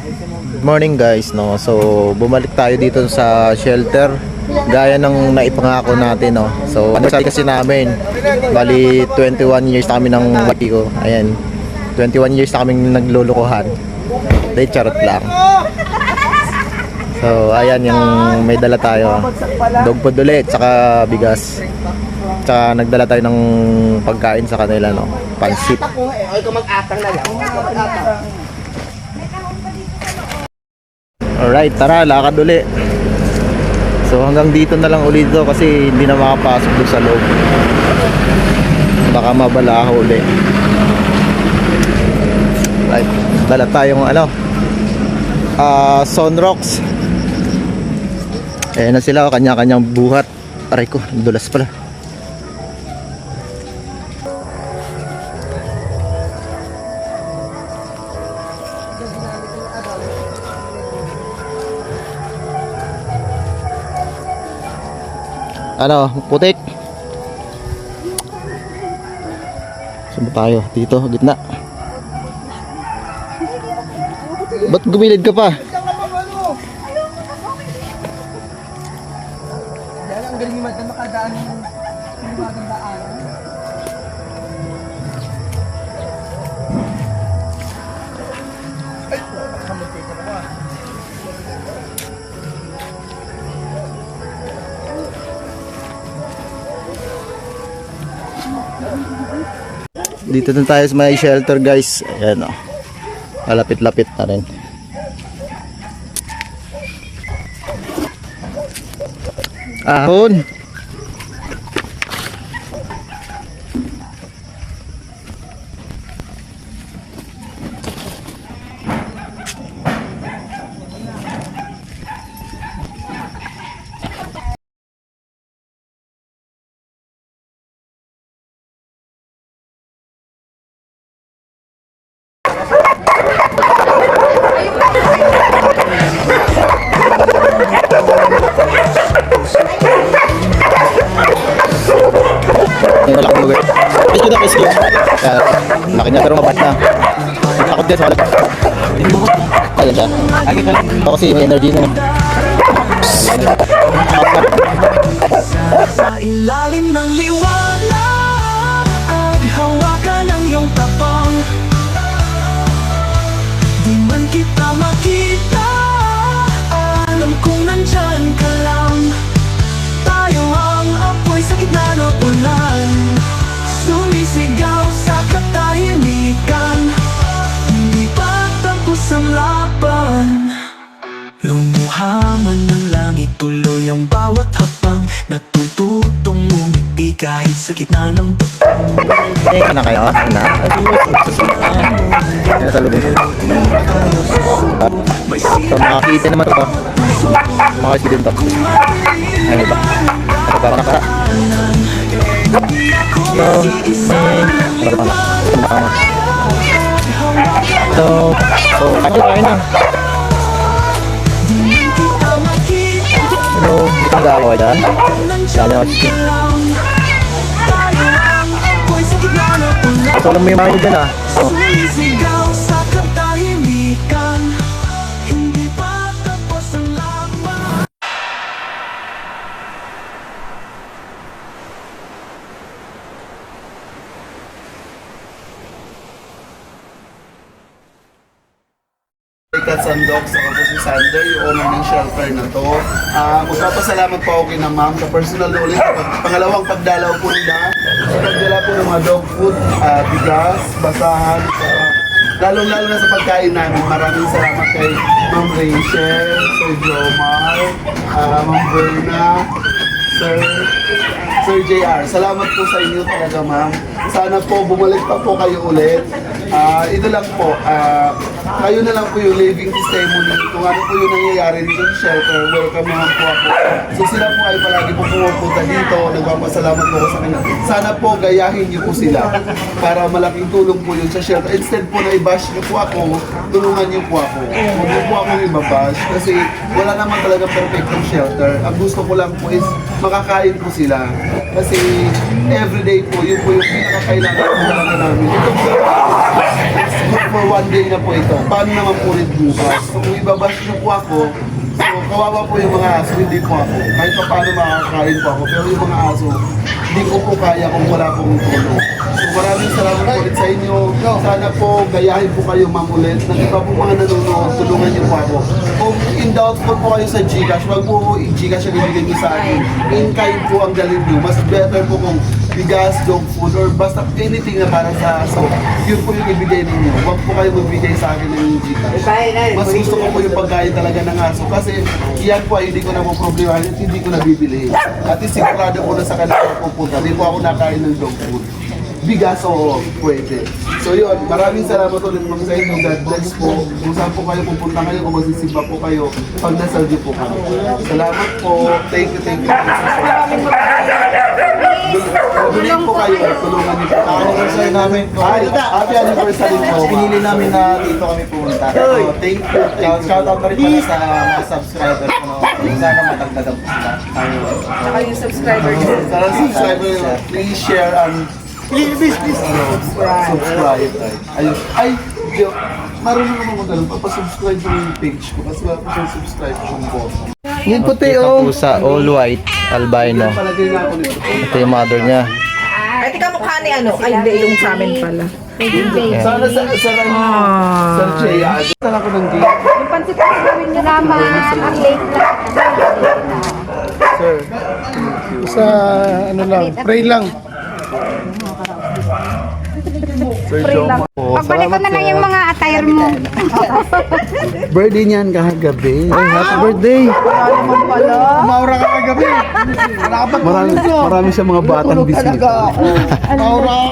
Good morning guys, no. So bumalik tayo dito sa shelter gaya ng naipangako natin, no. So anniversary kasi namin. Bali 21 years na kami ng bati ko. Ayan. 21 years na kaming naglulukuhan. Day charot lang. So ayan yung may dala tayo. Dog food ulit saka bigas. Tsaka nagdala tayo ng pagkain sa kanila, no. Pansit. Alright, tara, lakad uli. So hanggang dito na lang uli dito kasi hindi na makapasok doon sa loob. Baka mabala ako uli. Right, dala tayong Sunrocks. Ayan na sila, kanya-kanyang buhat. Aray ko, dulas pala. Putik. Saan ba tayo? Dito, gitna. Ba't gumilid ka pa? Dahil ang galing naman na makadaan ng magandaan. Ay, nakakamutay ka naman. Dito na tayo sa may shelter guys. Ayan o. Malapit-lapit na rin. Ahon. Yung malaki mo guys. Rescue na rescue. Laki niya pero mabat na. Takot din sa kalap. Ayan siya. Ito kasi may energy na. Sa ilalim ng liwanag hawakan ang iyong tapang. Di man kita makita, alam kong nandyan ka lang. Tayo ang apoy sa gitna ng ulan, sumisigaw sa katahimikan. Hindi pa tapos ang laban. Lumuha man ng langit, tuloy ang bawat hakbang. Natututong umiti kahit sa gitna ng Ika na kayo? Na? Kaya sa lubin. So makakita naman ito. Makakita din ito. Ano ba? Ito parang nakara. So kain na. Hello, ito ang gagawa dyan. Sana ako sige. So alam mo yung mga dyan ah. Sumisigaw sa katahimikan. Hindi pa tapos ang laban. Cats and Dogs, ako po si Sander, yung owner ng shelter na to. Magpapasalamat po ako kay na ma'am sa personal na ulit. Pangalawang pagdalaw po nila. Sa pagdala po ng mga dog food, bigas, basahan, lalong-lalo na sa pagkain namin. Maraming salamat kay Ma'am Rachel, Sir Jomar, Ma'am Berna, Sir JR. Salamat po sa inyo talaga ma'am. Sana po bumalik pa po kayo ulit. Ito lang po, kayo na lang po yung living testimony kung ano po yung nangyayari dito sa shelter. Welcome naman po ako. So sila po ay palagi po pumupunta dito. Nagpapasalamat po ako sa kanila. Sana po gayahin niyo po sila para malaking tulong po yun sa shelter. Instead po na i-bash niyo po ako, tulungan niyo po ako. Huwag niyo po akong ibabash kasi wala naman talaga perfectong shelter. Ang gusto ko lang po is makakain po sila. Kasi everyday po, yun po yung pinakakailangan po talaga namin. It's good for one day na po ito. Paano naman po ulit bukas? So kung ibabash niyo po ako, so kawawa po yung mga aso, hindi po ako. Kahit pa paano makakain po ako. Pero yung mga aso, hindi ko po kaya kung wala pong tulong. So maraming salamat ulit sa inyo. Sana po gayahin po kayo mamulit. Ng iba po mga nanonood, tulungan niyo po ako. Kung in doubt po kayo sa Gcash, wag po i-Gcash ang ibigay niyo sa akin. In kind po ang dalhin niyo. Mas better po kung bigas, dog food, or basta anything na para sa aso. Yun po yung ibigay ninyo. Wag po kayo magbigay sa akin ng Gcash. Mas gusto ko po yung pagkain talaga ng aso. Kasi iyan po ay hindi ko na po problema. Hindi ko na bibili. At sigurado po na sa kanila pupunta. Hindi po ako nakain ng dog food. Bigas, oo, pwede. So yun, maraming salamat ulit po sa inyo. God bless po. Kung saan po kayo pupunta kayo, kung magsisimba po kayo, pag nasaldi po kami. Salamat po. Thank you, thank you. Donate po kayo. Tulungan niyo po. Anniversary namin po. Ay, happy anniversary po. Pinili namin na dito kami pumunta. So, thank you. Thank you. Shout out na rin pala sa mga subscribers ko. Sana matagdagan po sila. Saka yung subscriber niyo. Sana subscriber, please share and subscribe. Ayun. Ay, Diyo, marunong naman mo ganun. Papasubscribe yung page ko kasi wala po siyang subscribe yung button. Yung puti pusa, all white, albino. Palagay nga ako nito. Ito yung mother niya. Ay, tika mukha ni ano? Ay, hindi, yung sa amin pala. Sana sa Chea. Sana ako ng game. Yung pansit ko gawin nyo naman, ang late na. Sir. Sa ano lang, pray lang. Sir Pray lang. Jomo. Pagbalik ko na lang yung mga attire mo. Birthday niyan kahagabi. Ay, happy birthday! Maura ka kagabi. Marami siya mga batang bisita. Maura